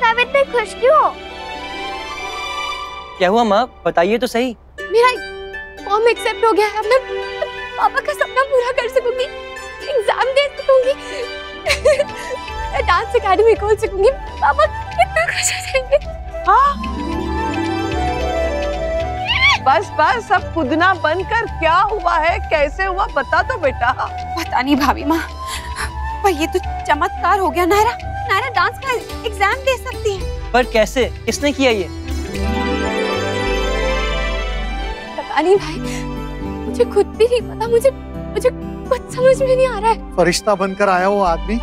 आप इतने खुश क्यों हो? क्या हुआ माँ, बताइए तो सही। मेरा फॉर्म एक्सेप्ट हो गया है। अब मैं पापा का सपना पूरा कर सकूंगी, एग्जाम दे सकूंगी, मैं डांस एकेडमी खोल सकूंगी। पापा कितना खुश हो जाएंगे। हाँ? बस बस, अब खुदना बनकर क्या हुआ है, कैसे हुआ, बता तो बेटा। पता नहीं भाभी माँ, पर ये तो चमत्कार हो गया। नायरा नायरा डांस का एग्जाम दे सकती है। पर कैसे, किसने किया ये? पता नहीं भाई, मुझे खुद भी नहीं पता। मुझे कुछ समझ में नहीं आ रहा है। फरिश्ता बनकर आया वो आदमी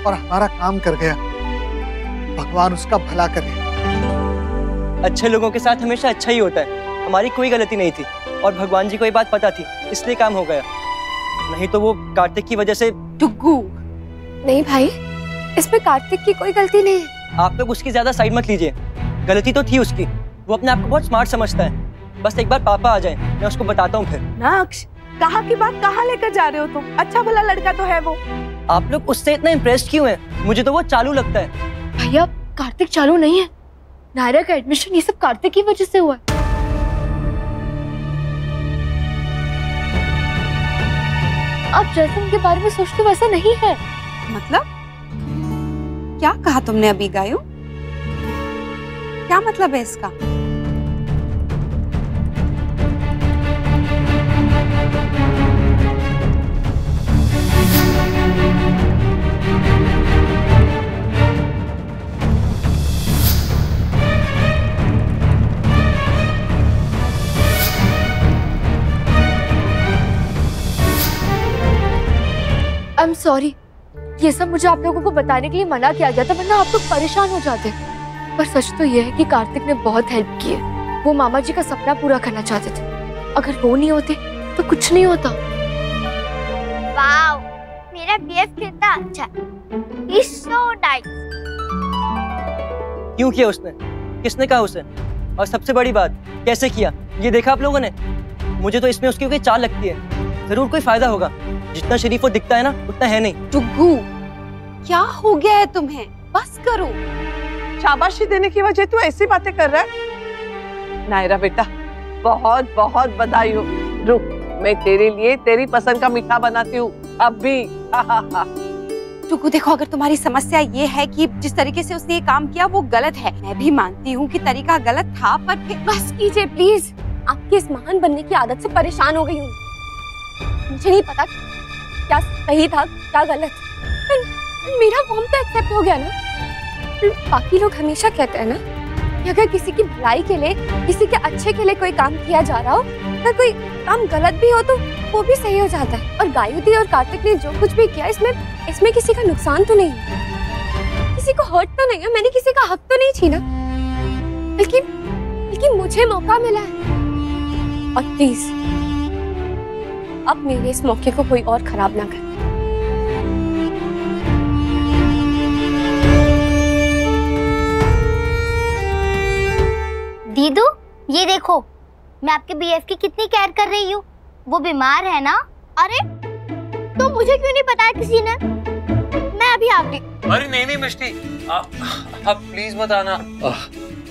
और हमारा काम कर गया। भगवान उसका भला करे। अच्छे लोगों के साथ हमेशा अच्छा ही होता है। हमारी कोई गलती नहीं थी और भगवान जी को ये बात पता थी, इसलिए काम हो गया। नहीं तो वो कार्तिक की वजह से। टुग्गू, नहीं भाई, इसमें कार्तिक की कोई गलती नहीं है। आप लोग उसकी ज्यादा साइड मत लीजिए। गलती तो थी उसकी, वो अपने आप को बहुत स्मार्ट समझता है। बस एक बार पापा आ जाए, मैं उसको बताता हूँ फिर। नक्श, कहाँ की बात कहाँ लेकर जा रहे हो तुम? अच्छा भला लड़का तो है वो। आप लोग उससे इतना इम्प्रेस्ड क्यों हैं? मुझे तो वो चालू लगता है। भैया कार्तिक चालू नहीं है। नायरा का एडमिशन ये सब कार्तिक की वजह से हुआ है। आप जैसे उनके बारे में सोचते वैसा नहीं है। मतलब क्या कहा तुमने अभी गायो? क्या मतलब है इसका? I'm sorry, ये सब मुझे आप लोगों को बताने के लिए मना किया गया था, वरना आप लोग परेशान हो जाते। पर सच तो ये है कि कार्तिक ने बहुत हेल्प की है। वो मामा जी का सपना पूरा करना चाहते थे। अगर वो नहीं होते तो कुछ नहीं होता। वाव, मेरा बीएफ कितना अच्छा है। He's so nice। क्यों किया उसने? किसने कहा उसे? और सबसे बड़ी बात, कैसे किया? ये देखा आप लोगों ने? मुझे तो इसमें उसकी कोई चाल लगती है। जरूर कोई फायदा होगा। जितना शरीफ वो दिखता है ना, उतना है नहीं। टुग्गू, क्या हो गया है तुम्हें? बस करो। शाबाशी देने की वजह तू ऐसी बातें कर रहा है? नायरा बेटा, बहुत बहुत बधाई हो। रुक, मैं तेरे लिए तेरी पसंद का मीठा बनाती हूँ अभी। टुग्गू देखो, अगर तुम्हारी समस्या ये है कि जिस तरीके से उसने ये काम किया वो गलत है, मैं भी मानती हूँ कि तरीका गलत था, पर फिर बस कीजिए प्लीज। आपकी इस महान बनने की आदत से परेशान हो गई हूँ। मुझे नहीं पता क्या सही था क्या गलत, पर मेरा फॉर्म तो एक्सेप्ट हो गया ना। बाकी लोग हमेशा कहते हैं ना कि अगर किसी की भलाई के लिए, किसी के अच्छे के लिए कोई काम किया जा रहा हो, अगर कोई काम गलत भी हो तो वो भी सही हो जाता है। और गायुदी और कार्तिक ने जो कुछ भी किया, इसमें किसी का नुकसान तो नहीं है, किसी को हर्ट तो नहीं है, मैंने किसी का हक तो नहीं छीना, बल्कि मुझे मौका मिला है। और प्लीज अब मेरे इस मौके को कोई और खराब ना करे। दीदू, ये देखो, मैं आपके बीएफ की कितनी केयर कर रही हूँ। वो बीमार है ना। अरे तो मुझे क्यों नहीं बताया किसी ने? मैं अभी आ गई। अरे नहीं नहीं मिष्टी, आप प्लीज मत आना।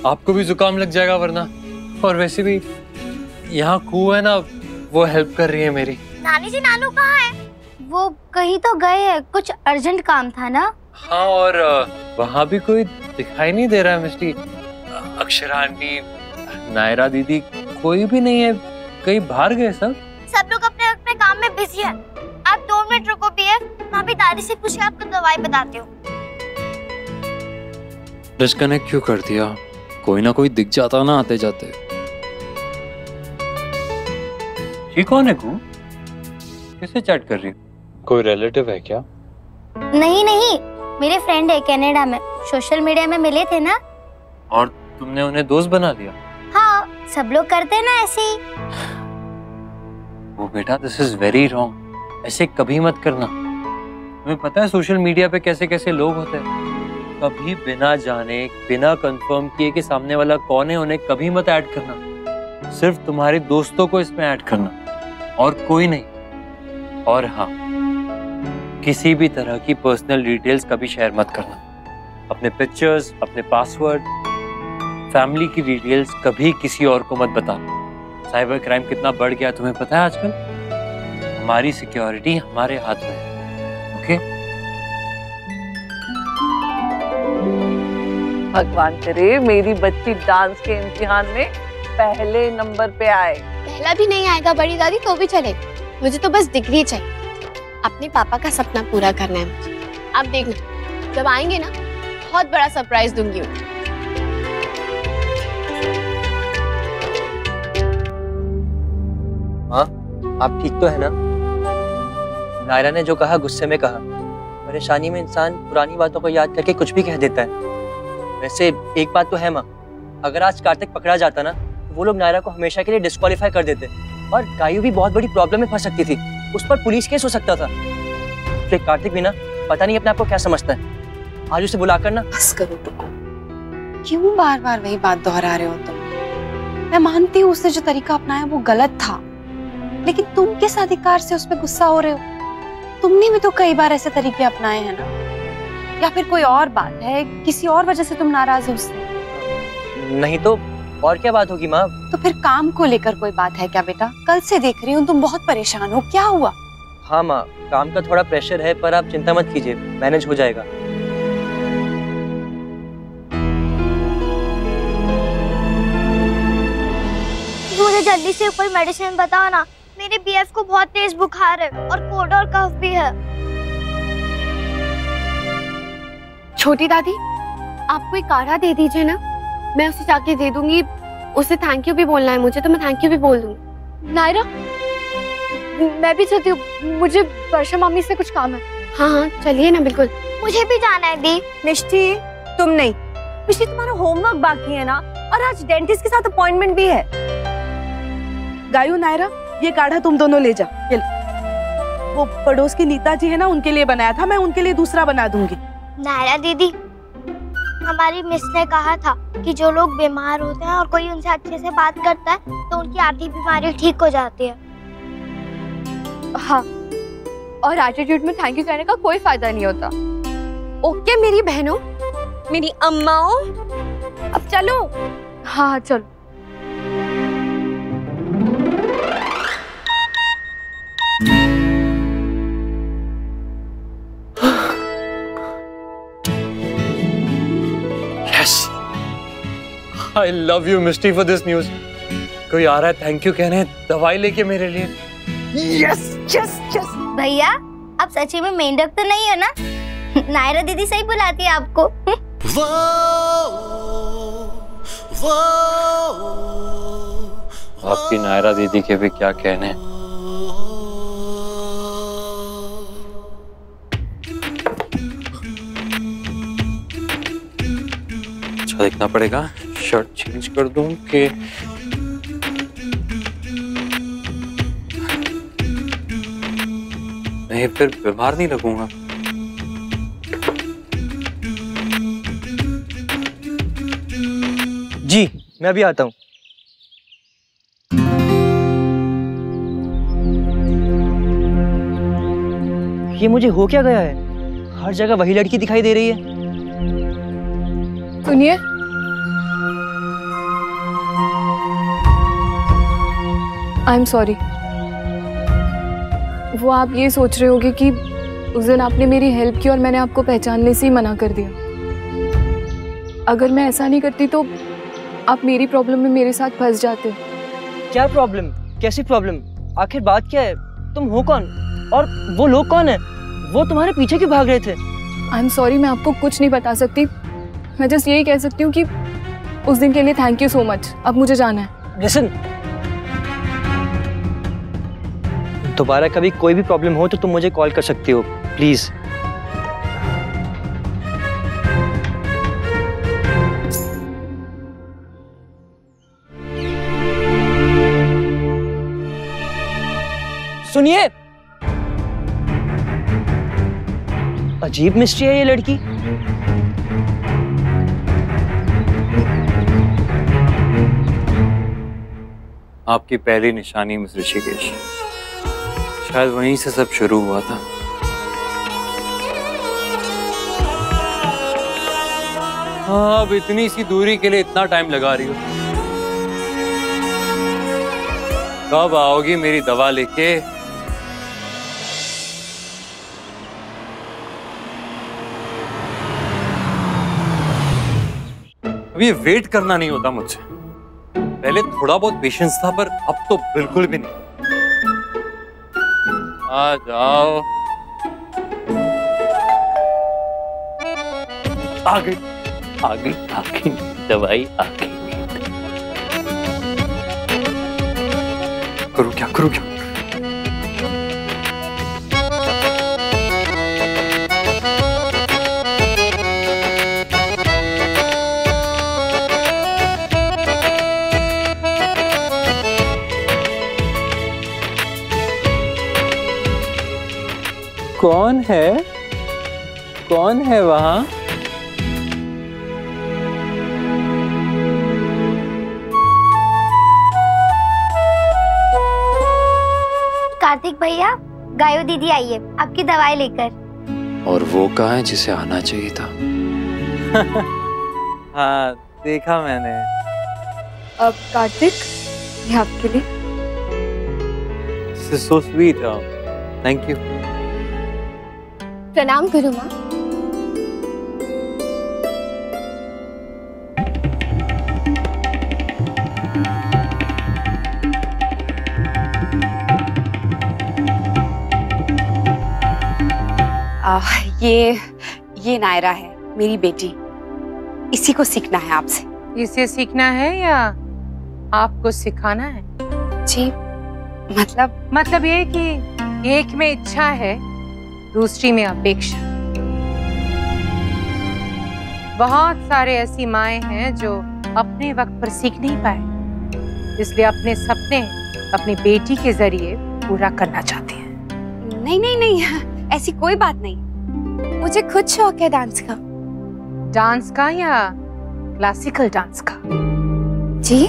आपको भी जुकाम लग जाएगा वरना। और वैसे भी यहाँ खू है ना, वो हेल्प कर रही है मेरी। नानी जी, नानू कहाँ है? वो कहीं तो गए हैं, कुछ अर्जेंट काम था ना। हाँ, और वहाँ भी कोई दिखाई नहीं दे रहा है मिष्टी। अक्षरा आंटी, नायरा दीदी, कोई भी नहीं है। कहीं बाहर गए सब लोग अपने अपने काम में बिजी हैं। आप 2 मिनट रुको बीएफ, मैं अभी दादी से पूछ के आपको दवाई बताती हूँ। डिस्कनेक्ट क्यों कर दिया? कोई ना कोई दिख जाता ना आते जाते। ये कौन है कू? किससे चैट कर रही हो? कोई रिलेटिव है क्या? नहीं नहीं, मेरे फ्रेंड है कनाडा में, सोशल मीडिया में मिले थे ना। और तुमने उन्हें दोस्त बना लिया? हाँ, सब लोग करते हैं ना ऐसे ही। वो बेटा, दिस इज वेरी रॉन्ग। ऐसे कभी मत करना। तुम्हें पता है सोशल मीडिया पे कैसे कैसे लोग होते हैं। कभी बिना जाने, बिना कंफर्म किए कि सामने वाला कौन है, उन्हें कभी मत ऐड करना। सिर्फ तुम्हारे दोस्तों को इसमें ऐड करना और कोई नहीं। और हाँ, किसी भी तरह की पर्सनल डिटेल्स कभी शेयर मत करना। अपने पिक्चर्स, अपने पासवर्ड, फैमिली की डिटेल्स कभी किसी और को मत बताना। साइबर क्राइम कितना बढ़ गया तुम्हें पता है आजकल? हमारी सिक्योरिटी हमारे हाथ में है। ओके? भगवान करे मेरी बच्ची डांस के इम्तिहान में पहले नंबर पे आए। पहला भी नहीं आएगा बड़ी दादी तो भी चलेगा, मुझे तो बस डिग्री चाहिए। अपने पापा का सपना पूरा करना है मुझे। आप देखना जब आएंगे ना बहुत बड़ा सरप्राइज दूंगी उन्हें। हाँ, आप ठीक तो है ना? नायरा ने जो कहा गुस्से में कहा। परेशानी में इंसान पुरानी बातों को याद करके कुछ भी कह देता है। वैसे एक बात तो है माँ, अगर आज कार्तिक पकड़ा जाता ना तो वो लोग नायरा को हमेशा के लिए डिस्क्वालीफाई कर देते और गायू भी बहुत बड़ी प्रॉब्लम में फंस सकती थी। उस पर पुलिस केस हो सकता था। फिर कार्तिक भी ना पता नहीं अपने आप को क्या समझता है। आज उसे बुलाकर ना। बस करो टुकु, क्यों बार बार वही बात दोहरा रहे हो तुम? मैं मानती हूँ उसने जो तरीका अपनाया वो गलत था, लेकिन तुम किस अधिकार से उस पर गुस्सा हो रहे हो? तुमने भी तो कई बार ऐसे तरीके अपनाए हैं ना। या फिर कोई और बात है, किसी और वजह से तुम नाराज हो उससे? नहीं तो और क्या बात होगी माँ? तो फिर काम को लेकर कोई बात है क्या बेटा? कल से देख रही हूँ तुम बहुत परेशान हो, क्या हुआ? हाँ माँ, काम का थोड़ा प्रेशर है, पर आप चिंता मत कीजिए, मैनेज हो जाएगा। मुझे जल्दी से कोई मेडिसिन बताओ ना, मेरे बीएफ को बहुत तेज बुखार है और कोल्ड और कफ भी है। छोटी दादी आप कोई काढ़ा दे दीजिए ना, मैं उसे जाके दे दूंगी। उसे थैंक यू भी बोलना है मुझे, तो मैं थैंक यू भी बोल दूंगी। नायरा मैं भी चलती हूँ, मुझे वर्षा मामी से कुछ काम है। हाँ हाँ चलिए ना, बिल्कुल। मुझे भी जाना है दी। मिष्टी तुम नहीं, मिष्टी तुम्हारा होमवर्क बाकी है ना, और आज डेंटिस्ट के साथ अपॉइंटमेंट भी है। गायू नायरा ये काढ़ा तुम दोनों ले जा। ये वो पड़ोस की नीता जी है ना, उनके लिए बनाया था, मैं उनके लिए दूसरा बना दूंगी। नायरा दीदी, हमारी मिस ने कहा था कि जो लोग बीमार होते हैं और कोई उनसे अच्छे से बात करता है तो उनकी आधी बीमारी ठीक हो जाती है। हाँ, और एटीट्यूड में थैंक यू कहने का कोई फायदा नहीं होता। ओके मेरी बहनों, मेरी अम्माओं, अब चलो। हाँ हाँ चलो। I love you Misty for this news। कोई आ रहा है थैंक यू कहने, दवाई लेके मेरे लिए। Yes yes yes. भैया आप सच्ची में मेंढक तो नहीं हो ना? नायरा दीदी सही बुलाती है आपको। आपकी नायरा दीदी के भी क्या कहने। अच्छा देखना पड़ेगा, शर्ट चेंज कर दूं कि नहीं, फिर बीमार नहीं लगूंगा। जी मैं अभी आता हूँ। ये मुझे हो क्या गया है? हर जगह वही लड़की दिखाई दे रही है। सुनिए, आई एम सॉरी। वो आप ये सोच रहे होगे कि उस दिन आपने मेरी हेल्प की और मैंने आपको पहचानने से ही मना कर दिया। अगर मैं ऐसा नहीं करती तो आप मेरी प्रॉब्लम में मेरे साथ फंस जाते। क्या प्रॉब्लम? कैसी प्रॉब्लम? आखिर बात क्या है? तुम हो कौन और वो लोग कौन है? वो तुम्हारे पीछे क्यों भाग रहे थे? आई एम सॉरी, मैं आपको कुछ नहीं बता सकती। मैं जस्ट यही कह सकती हूँ कि उस दिन के लिए थैंक यू सो मच। अब मुझे जाना है। लिसन, दोबारा कभी कोई भी प्रॉब्लम हो तो तुम मुझे कॉल कर सकती हो, प्लीज। सुनिए, अजीब मिस्ट्री है ये लड़की। आपकी पहली निशानी मिस ऋषिकेश, शायद वहीं से सब शुरू हुआ था। हाँ, अब इतनी सी दूरी के लिए इतना टाइम लगा रही हो। कब आओगी मेरी दवा लेके? अब ये वेट करना नहीं होता मुझसे। पहले थोड़ा बहुत पेशेंस था, पर अब तो बिल्कुल भी नहीं। आ जाओ। आ गई दवाई आ गई। करूँ क्या? कौन है वहां? कार्तिक भैया, गायो दीदी आई है आपकी दवाई लेकर। और वो कहाँ है जिसे आना चाहिए था? हाँ, देखा मैंने। अब कार्तिक, ये आपके लिए। This is so sweet. Thank you. प्रणाम करो माँ। ये नायरा है, मेरी बेटी। इसी को सीखना है आपसे। इसे सीखना है या आपको सिखाना है? जी, मतलब ये कि एक में इच्छा है, दूसरी में अपेक्षा। बहुत सारे ऐसी माएं हैं जो अपने वक्त पर सीख नहीं पाए, इसलिए अपने सपने अपनी बेटी के जरिए पूरा करना चाहती हैं। नहीं, ऐसी कोई बात नहीं। मुझे खुद शौक है डांस का। डांस का या क्लासिकल डांस का? जी,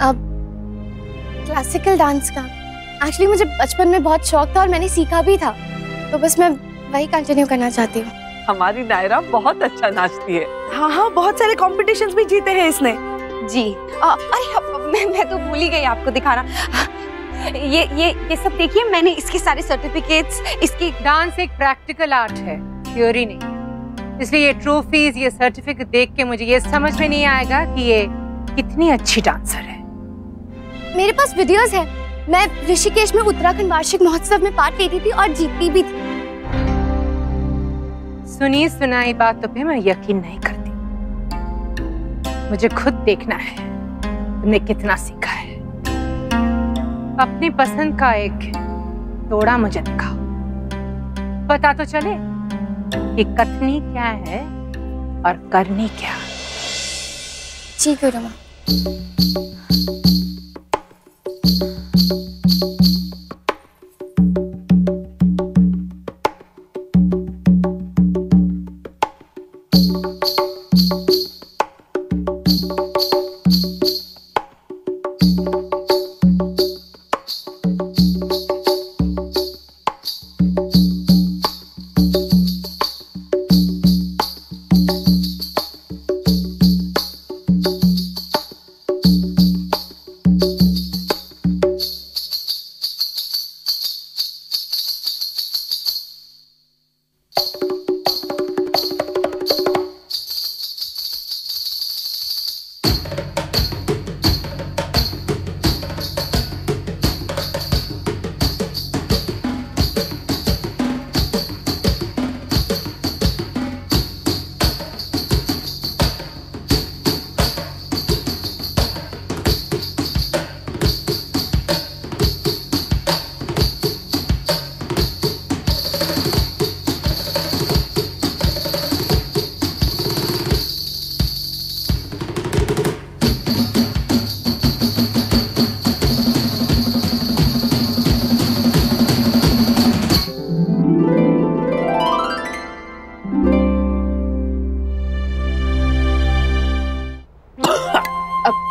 अब क्लासिकल डांस का। एक्चुअली मुझे बचपन में बहुत शौक था और मैंने सीखा भी था, तो बस मैं वही कंटिन्यू करना चाहती हूँ। हमारी नायरा बहुत अच्छा नाचती है। हाँ, बहुत सारे कॉम्पिटिशन्स भी जीते हैं इसने। जी, अरे मैं तो भूल ही गई आपको दिखाना। ये सब देखिए, मैंने इसके सारे सर्टिफिकेट्स। इसकी डांस एक प्रैक्टिकल आर्ट है, थ्योरी नहीं। इसलिए ये ट्रॉफीज, ये सर्टिफिकेट देख के मुझे ये समझ में नहीं आएगा कि ये कितनी अच्छी डांसर है। मेरे पास वीडियोस है। मैं ऋषिकेश में उत्तराखंड वार्षिक महोत्सव में पार्ट लेती थी और जीतती भी थी। सुनी सुनाई बातों पे मैं यकीन नहीं करती। मुझे खुद देखना है तुमने कितना सीखा है। अपनी पसंद का एक तोड़ा मुझे दिखाओ, पता तो चले कि कथनी क्या है और करनी क्या। जी गुरु माँ।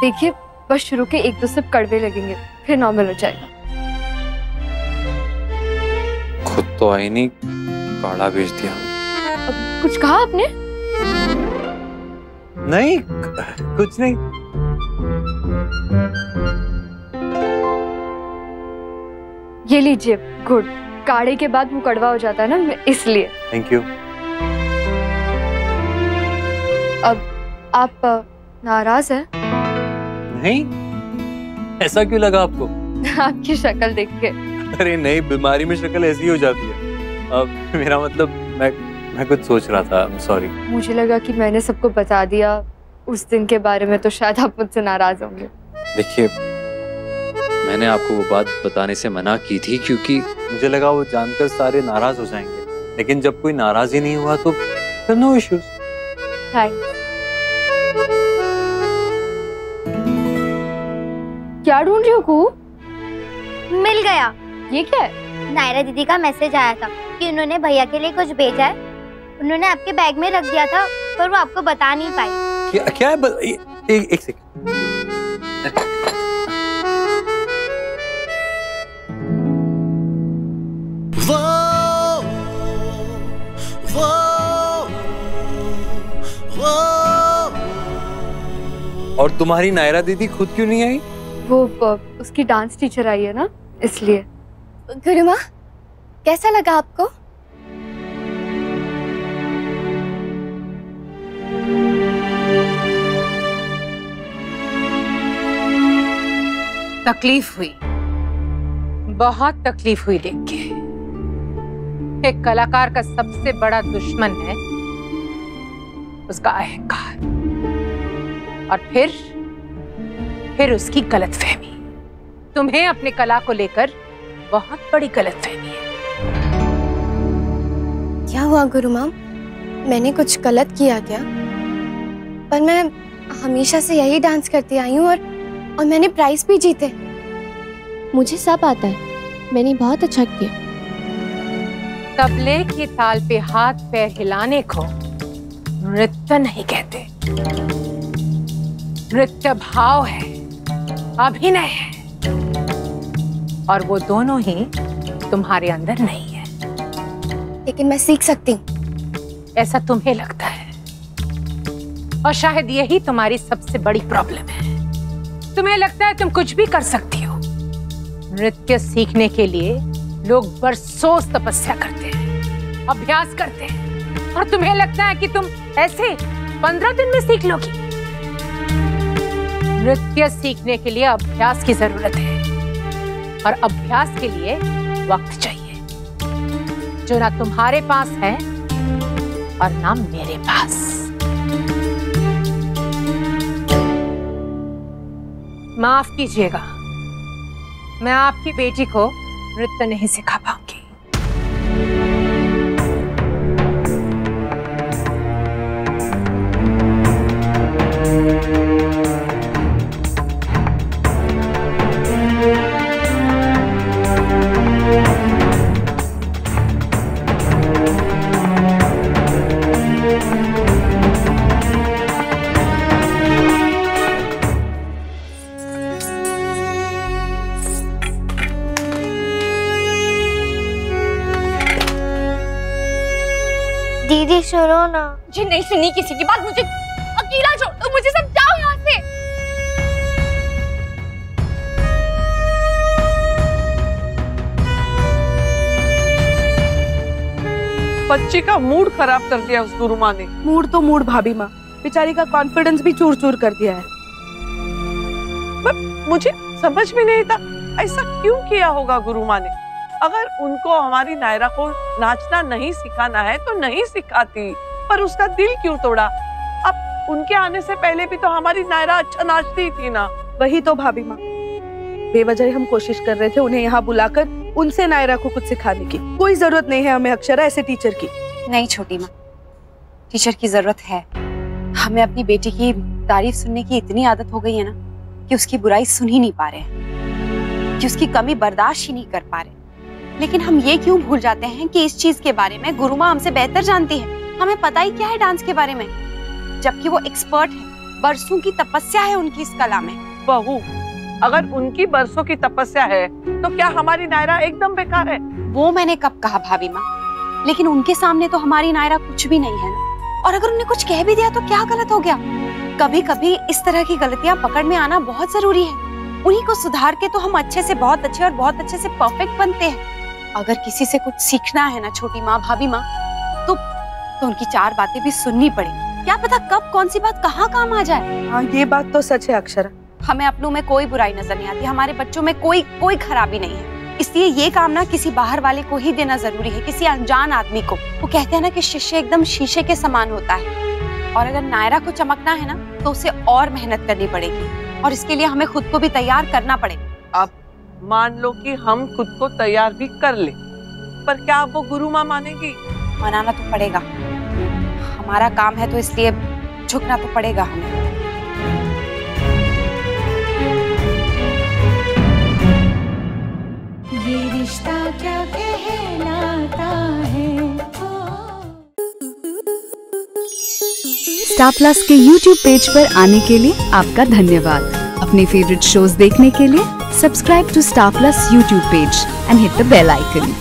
देखिए, बस शुरू के 1-2 सिप कड़वे लगेंगे, फिर नॉर्मल हो जाएगा। खुद तो आई नहीं, काढ़ा भेज दिया। कुछ कहा आपने? नहीं कुछ नहीं। ये लीजिए गुड़। काढ़े के बाद वो कड़वा हो जाता है ना, इसलिए। Thank you. अब आप नाराज हैं? नहीं, ऐसा क्यों लगा आपको? आपकी शक्ल देख के। अरे नहीं, बीमारी में शक्ल ऐसी हो जाती है। अब मेरा मतलब मैं कुछ सोच रहा था। सॉरी। मुझे लगा कि मैंने सबको बता दिया उस दिन के बारे में, तो शायद आप मुझसे नाराज होंगे। देखिए, मैंने आपको वो बात बताने से मना की थी क्योंकि मुझे लगा वो जानकर सारे नाराज हो जाएंगे, लेकिन जब कोई नाराज ही नहीं हुआ तो फिर नो इश्यूज। थैंक्स। क्या ढूंढ रही हो कू? मिल गया। ये क्या है? नायरा दीदी का मैसेज आया था कि उन्होंने भैया के लिए कुछ भेजा है। उन्होंने आपके बैग में रख दिया था, पर वो आपको बता नहीं पाई। क्या है? एक सेकंड। और तुम्हारी नायरा दीदी खुद क्यों नहीं आई? वो उसकी डांस टीचर आई है ना, इसलिए। गुरुमा, कैसा लगा आपको? तकलीफ हुई, बहुत तकलीफ हुई देख के। एक कलाकार का सबसे बड़ा दुश्मन है उसका अहंकार, और फिर उसकी गलतफहमी। तुम्हें अपने कला को लेकर बहुत बड़ी गलतफहमी है। क्या हुआ गुरुमा? मैंने कुछ गलत किया क्या? पर मैं हमेशा से यही डांस करती आई हूँ और मैंने प्राइज भी जीते। मुझे सब आता है, मैंने बहुत अच्छा किया। तबले की ताल पे हाथ पैर हिलाने को नृत्य नहीं कहते। नृत्य भाव है, अभिनय है, और वो दोनों ही तुम्हारे अंदर नहीं है। लेकिन मैं सीख सकती हूँ। ऐसा तुम्हें लगता है, और शायद यही तुम्हारी सबसे बड़ी प्रॉब्लम है। तुम्हें लगता है तुम कुछ भी कर सकती हो। नृत्य सीखने के लिए लोग बरसों तपस्या करते हैं, अभ्यास करते हैं, और तुम्हें लगता है कि तुम ऐसे 15 दिन में सीख लोगी। नृत्य सीखने के लिए अभ्यास की जरूरत है, और अभ्यास के लिए वक्त चाहिए, जो ना तुम्हारे पास है और ना मेरे पास। माफ कीजिएगा, मैं आपकी बेटी को नृत्य नहीं सिखा पाऊंगी। दीदी सुनो ना। मुझे नहीं सुननी किसी की बात, मुझे अकेला छोड़ दो, मुझे समझाओ यहाँ से। बच्ची का मूड खराब कर दिया उस गुरु माँ ने। मूड तो मूड भाभी माँ, बेचारी का कॉन्फिडेंस भी चूर चूर कर दिया है। मुझे समझ में नहीं था ऐसा क्यों किया होगा गुरु माँ ने। अगर उनको हमारी नायरा को नाचना नहीं सिखाना है तो नहीं सिखाती, पर उसका दिल क्यों तोड़ा? अब उनके आने से पहले भी तो हमारी नायरा अच्छा नाचती थी ना। वही तो भाभी माँ, बेवजह हम कोशिश कर रहे थे उन्हें यहाँ बुलाकर उनसे नायरा को कुछ सिखाने की। कोई जरूरत नहीं है हमें अक्षरा ऐसे टीचर की। नहीं छोटी माँ, टीचर की जरूरत है। हमें अपनी बेटी की तारीफ सुनने की इतनी आदत हो गई है ना कि उसकी बुराई सुन ही नहीं पा रहे हैं, कि उसकी कमी बर्दाश्त ही नहीं कर पा रहे। लेकिन हम ये क्यों भूल जाते हैं कि इस चीज के बारे में गुरु माँ हमसे बेहतर जानती है। हमें पता ही क्या है डांस के बारे में, जबकि वो एक्सपर्ट है। बरसों की तपस्या है उनकी इस कला में। बहू, अगर उनकी बरसों की तपस्या है तो क्या हमारी नायरा एकदम बेकार है? वो मैंने कब कहा भाभी माँ, लेकिन उनके सामने तो हमारी नायरा कुछ भी नहीं है ना। और अगर उन्हें कुछ कह भी दिया तो क्या गलत हो गया? कभी कभी इस तरह की गलतियां पकड़ में आना बहुत जरूरी है। उन्हीं को सुधार के तो हम अच्छे से बहुत अच्छे और बहुत अच्छे से परफेक्ट बनते हैं। अगर किसी से कुछ सीखना है ना छोटी माँ, भाभी माँ, तो उनकी 4 बातें भी सुननी पड़ेगी। क्या पता कब कौन सी बात कहाँ काम आ जाए। हाँ, ये बात तो सच है अक्षरा। हमें अपनों में कोई बुराई नजर नहीं आती, हमारे बच्चों में कोई खराबी नहीं है। इसलिए ये काम ना किसी बाहर वाले को ही देना जरूरी है, किसी अनजान आदमी को। वो कहते हैं ना कि शिष्य एकदम शीशे के समान होता है, और अगर नायरा को चमकना है ना तो उसे और मेहनत करनी पड़ेगी, और इसके लिए हमें खुद को भी तैयार करना पड़ेगा। अब मान लो कि हम खुद को तैयार भी कर ले, पर क्या वो गुरु माँ मानेगी? मनाना तो पड़ेगा, हमारा काम है तो इसलिए झुकना तो पड़ेगा हमें। ये रिश्ता क्या कहलाता है। स्टार प्लस के YouTube पेज पर आने के लिए आपका धन्यवाद। अपने फेवरेट शोज देखने के लिए subscribe to Star Plus YouTube page and hit the bell icon.